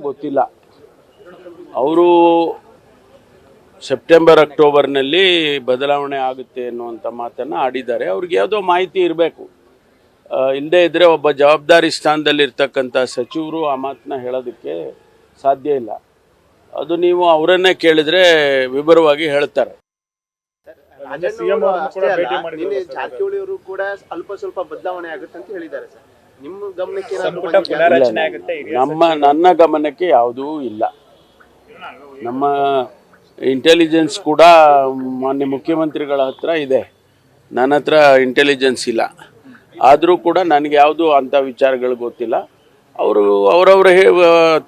ಗೊತ್ತಿಲ್ಲ. ಅವರು ಸೆಪ್ಟೆಂಬರ್ ಅಕ್ಟೋಬರ್ನಲ್ಲಿ ಬದಲಾವಣೆ ಆಗುತ್ತೆ ಅನ್ನುವಂಥ ಮಾತನ್ನು ಆಡಿದ್ದಾರೆ. ಅವ್ರಿಗೆ ಯಾವುದೋ ಮಾಹಿತಿ ಇರಬೇಕು. ಇಲ್ಲದೇ ಇದ್ದರೆ ಒಬ್ಬ ಜವಾಬ್ದಾರಿ ಸ್ಥಾನದಲ್ಲಿರ್ತಕ್ಕಂಥ ಸಚಿವರು ಆ ಮಾತನ್ನ ಹೇಳೋದಕ್ಕೆ ಸಾಧ್ಯ ಇಲ್ಲ. ಅದು ನೀವು ಅವರನ್ನೇ ಕೇಳಿದರೆ ವಿವರವಾಗಿ ಹೇಳ್ತಾರೆ. ಜಾರಕಿಹೊಳಿ ಅವರು ಕೂಡ ಅಲ್ಪ ಸ್ವಲ್ಪ ಬದಲಾವಣೆ ಆಗುತ್ತೆ ಅಂತ ಹೇಳಿದ್ದಾರೆ ಸರ್. ನಿಮ್ಮ ಗಮನಕ್ಕೆ ನನ್ನ ಗಮನಕ್ಕೆ ಯಾವುದೂ ಇಲ್ಲ. ನಮ್ಮ ಇಂಟೆಲಿಜೆನ್ಸ್ ಕೂಡ ಮಾನ್ಯ ಮುಖ್ಯಮಂತ್ರಿಗಳ ಹತ್ರ ಇದೆ, ನನ್ನ ಹತ್ರ ಇಂಟೆಲಿಜೆನ್ಸ್ ಇಲ್ಲ. ಆದರೂ ಕೂಡ ನನಗೆ ಯಾವುದು ಅಂಥ ವಿಚಾರಗಳು ಗೊತ್ತಿಲ್ಲ. ಅವರು ಅವರವ್ರ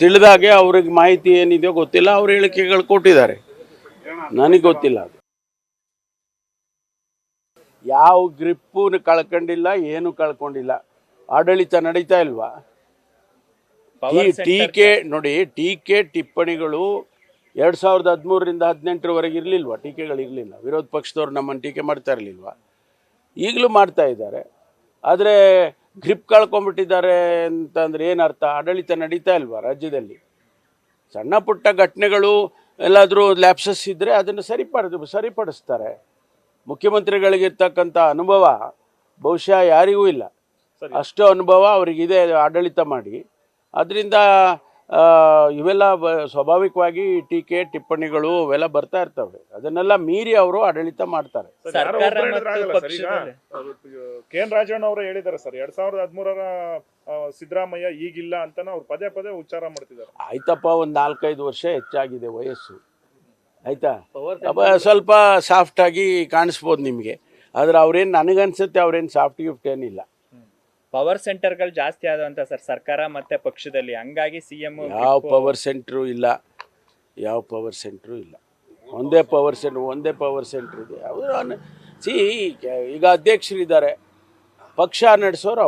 ತಿಳಿದಾಗೆ ಅವ್ರಿಗೆ ಮಾಹಿತಿ ಏನಿದೆಯೋ ಗೊತ್ತಿಲ್ಲ, ಅವ್ರ ಹೇಳಿಕೆಗಳು ಕೊಟ್ಟಿದ್ದಾರೆ, ನನಗೆ ಗೊತ್ತಿಲ್ಲ. ಅದು ಯಾವ ಗ್ರಿಪ್ಪು ಕಳ್ಕೊಂಡಿಲ್ಲ, ಏನು ಕಳ್ಕೊಂಡಿಲ್ಲ. ಆಡಳಿತ ನಡೀತಾ ಇಲ್ವಾ? ಟೀಕೆ ನೋಡಿ, ಟೀಕೆ ಟಿಪ್ಪಣಿಗಳು 2013ರಿಂದ 2018ರವರೆಗೆ ಇರಲಿಲ್ವಾ? ಟೀಕೆಗಳಿರಲಿಲ್ಲ. ವಿರೋಧ ಪಕ್ಷದವ್ರು ನಮ್ಮನ್ನು ಟೀಕೆ ಮಾಡ್ತಾ ಇರಲಿಲ್ವಾ? ಈಗಲೂ ಮಾಡ್ತಾ ಇದ್ದಾರೆ. ಆದರೆ ಗ್ರಿಪ್ ಕಳ್ಕೊಂಡ್ಬಿಟ್ಟಿದ್ದಾರೆ ಅಂತಂದರೆ ಏನರ್ಥ? ಆಡಳಿತ ನಡೀತಾ ಇಲ್ವಾ ರಾಜ್ಯದಲ್ಲಿ? ಸಣ್ಣ ಪುಟ್ಟ ಘಟನೆಗಳು ಎಲ್ಲಾದರೂ ಲ್ಯಾಪ್ಸಸ್ ಇದ್ದರೆ ಅದನ್ನು ಸರಿಪಡಿಸ್ತಾರೆ. ಮುಖ್ಯಮಂತ್ರಿಗಳಿಗಿರ್ತಕ್ಕಂಥ ಅನುಭವ ಬಹುಶಃ ಯಾರಿಗೂ ಇಲ್ಲ. ಅಷ್ಟು ಅನುಭವ ಅವರಿಗಿದೆ ಆಡಳಿತ ಮಾಡಿ. ಅದರಿಂದ ಇವೆಲ್ಲ ಸ್ವಾಭಾವಿಕವಾಗಿ ಟೀಕೆ ಟಿಪ್ಪಣಿಗಳು ಅವೆಲ್ಲ ಬರ್ತಾ ಇರ್ತವೆ. ಅದನ್ನೆಲ್ಲ ಮೀರಿ ಅವರು ಆಡಳಿತ ಮಾಡ್ತಾರೆ. KN ರಾಜಣ್ಣ ಅವರು ಹೇಳಿದ್ದಾರೆ ಸರ್, 2013ರ ಸಿದ್ದರಾಮಯ್ಯ ಈಗಿಲ್ಲ ಅಂತ ಅವ್ರು ಪದೇ ಪದೇ ಉಚ್ಚಾರ ಮಾಡ್ತಿದ್ದಾರೆ. ಆಯ್ತಪ್ಪ, ಒಂದು 4-5 ವರ್ಷ ಹೆಚ್ಚಾಗಿದೆ ವಯಸ್ಸು, ಆಯ್ತಾ? ಸ್ವಲ್ಪ ಸಾಫ್ಟಾಗಿ ಕಾಣಿಸ್ಬೋದು ನಿಮಗೆ. ಆದರೆ ಅವ್ರೇನು, ನನಗನ್ಸುತ್ತೆ ಅವ್ರೇನು ಸಾಫ್ಟ್ ಗಿಫ್ಟ್ ಏನಿಲ್ಲ. ಪವರ್ ಸೆಂಟರ್ಗಳು ಜಾಸ್ತಿ ಆದಂತ ಸರ್ ಸರ್ಕಾರ ಮತ್ತೆ ಪಕ್ಷದಲ್ಲಿ, ಹಂಗಾಗಿ CM ಯಾವ ಪವರ್ ಸೆಂಟ್ರು ಇಲ್ಲ. ಒಂದೇ ಪವರ್ ಸೆಂಟ್ರ್ ಇದೆ. ಅವರು ಈಗ ಅಧ್ಯಕ್ಷರಿದ್ದಾರೆ, ಪಕ್ಷ ನಡೆಸೋರು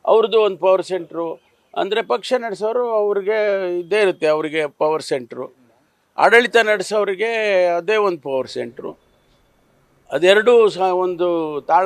ಅವ್ರದ್ದು ಒಂದು ಪವರ್ ಸೆಂಟ್ರು. ಅಂದರೆ ಪಕ್ಷ ನಡೆಸೋರು ಅವ್ರಿಗೆ ಇದ್ದೇ ಇರುತ್ತೆ, ಅವರಿಗೆ ಪವರ್ ಸೆಂಟ್ರು. ಆಡಳಿತ ನಡೆಸೋರಿಗೆ ಅದೇ ಒಂದು ಪವರ್ ಸೆಂಟ್ರು. ಅದೆರಡೂ ಒಂದು ತಾಳ